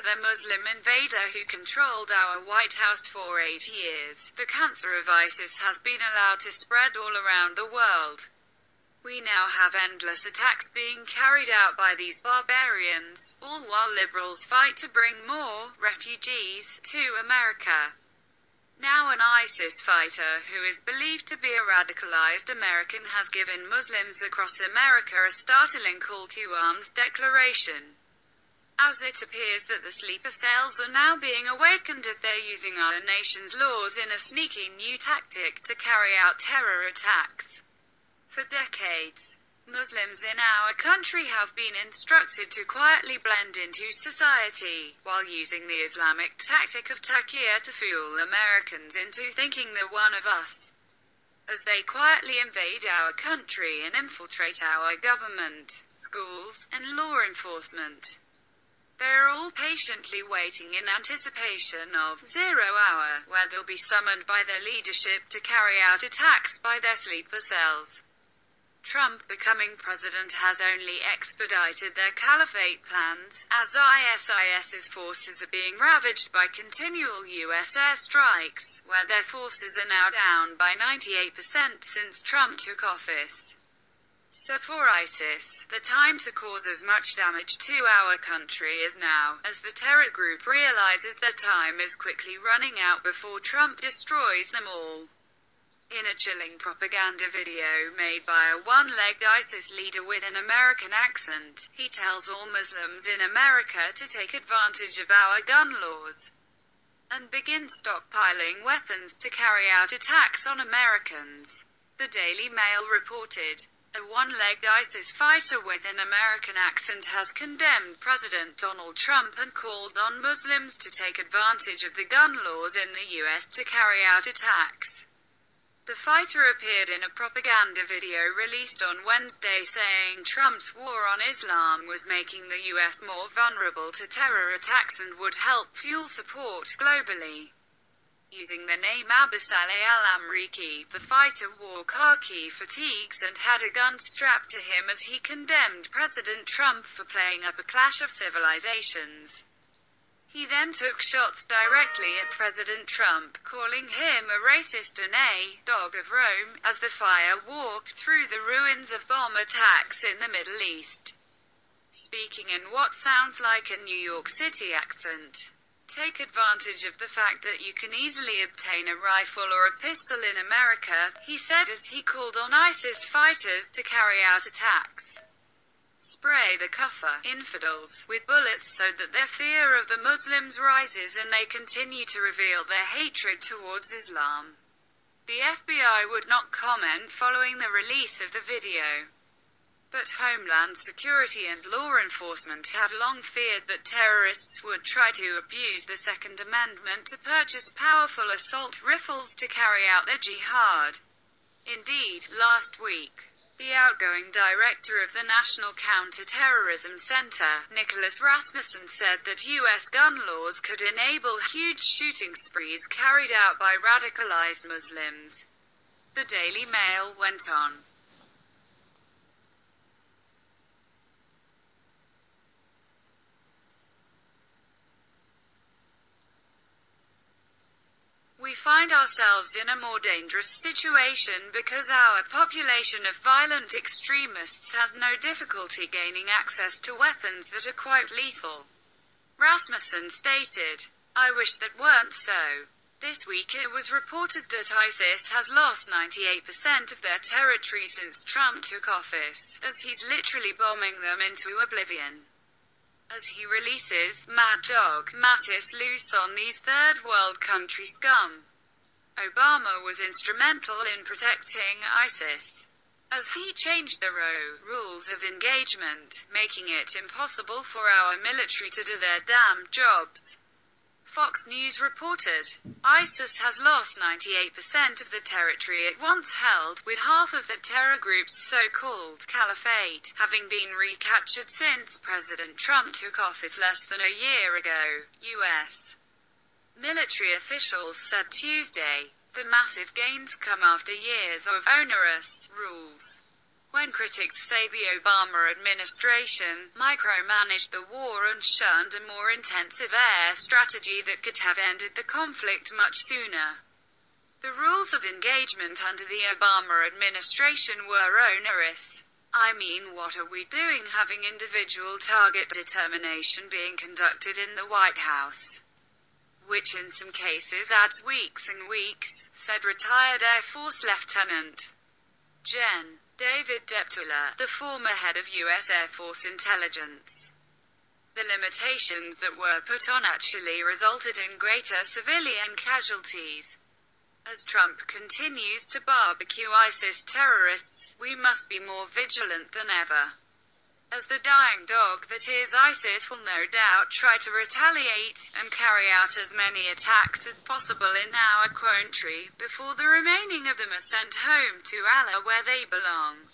to the Muslim invader who controlled our White House for 8 years, the cancer of ISIS has been allowed to spread all around the world. We now have endless attacks being carried out by these barbarians, all while liberals fight to bring more refugees to America. Now an ISIS fighter, who is believed to be a radicalized American, has given Muslims across America a startling call to arms declaration. As it appears that the sleeper cells are now being awakened as they're using our nation's laws in a sneaky new tactic to carry out terror attacks. For decades, Muslims in our country have been instructed to quietly blend into society, while using the Islamic tactic of taqiyya to fool Americans into thinking they're one of us. As they quietly invade our country and infiltrate our government, schools, and law enforcement. They're all patiently waiting in anticipation of 0 hour, where they'll be summoned by their leadership to carry out attacks by their sleeper cells. Trump becoming president has only expedited their caliphate plans, as ISIS's forces are being ravaged by continual US airstrikes, where their forces are now down by 98% since Trump took office. So for ISIS, the time to cause as much damage to our country is now, as the terror group realizes their time is quickly running out before Trump destroys them all. In a chilling propaganda video made by a one-legged ISIS leader with an American accent, he tells all Muslims in America to take advantage of our gun laws and begin stockpiling weapons to carry out attacks on Americans. The Daily Mail reported, a one-legged ISIS fighter with an American accent has condemned President Donald Trump and called on Muslims to take advantage of the gun laws in the US to carry out attacks. The fighter appeared in a propaganda video released on Wednesday saying Trump's war on Islam was making the US more vulnerable to terror attacks and would help fuel support globally. Using the name Abu Saleh al-Amriki, the fighter wore khaki fatigues and had a gun strapped to him as he condemned President Trump for playing up a clash of civilizations. He then took shots directly at President Trump, calling him a racist and a dog of Rome, as the fire walked through the ruins of bomb attacks in the Middle East. Speaking in what sounds like a New York City accent. Take advantage of the fact that you can easily obtain a rifle or a pistol in America, he said as he called on ISIS fighters to carry out attacks. Spray the kafir infidels with bullets so that their fear of the Muslims rises and they continue to reveal their hatred towards Islam. The FBI would not comment following the release of the video. But Homeland Security and law enforcement have long feared that terrorists would try to abuse the Second Amendment to purchase powerful assault rifles to carry out their jihad. Indeed, last week, the outgoing director of the National Counter-Terrorism Center, Nicholas Rasmussen, said that U.S. gun laws could enable huge shooting sprees carried out by radicalized Muslims. The Daily Mail went on. We find ourselves in a more dangerous situation because our population of violent extremists has no difficulty gaining access to weapons that are quite lethal. Rasmussen stated, "I wish that weren't so." This week it was reported that ISIS has lost 98% of their territory since Trump took office, as he's literally bombing them into oblivion. As he releases Mad Dog Mattis loose on these third world country scum. Obama was instrumental in protecting ISIS, as he changed the rules of engagement, making it impossible for our military to do their damn jobs. Fox News reported, ISIS has lost 98% of the territory it once held, with half of the terror group's so-called caliphate having been recaptured since President Trump took office less than a year ago, U.S. military officials said Tuesday. The massive gains come after years of onerous rules. When critics say the Obama administration micromanaged the war and shunned a more intensive air strategy that could have ended the conflict much sooner. The rules of engagement under the Obama administration were onerous. I mean, what are we doing having individual target determination being conducted in the White House? Which in some cases adds weeks and weeks, said retired Air Force Lieutenant Gen. David Deptula, the former head of U.S. Air Force Intelligence. The limitations that were put on actually resulted in greater civilian casualties. As Trump continues to barbecue ISIS terrorists, we must be more vigilant than ever. As the dying dog that is, ISIS will no doubt try to retaliate and carry out as many attacks as possible in our country before the remaining of them are sent home to Allah where they belong.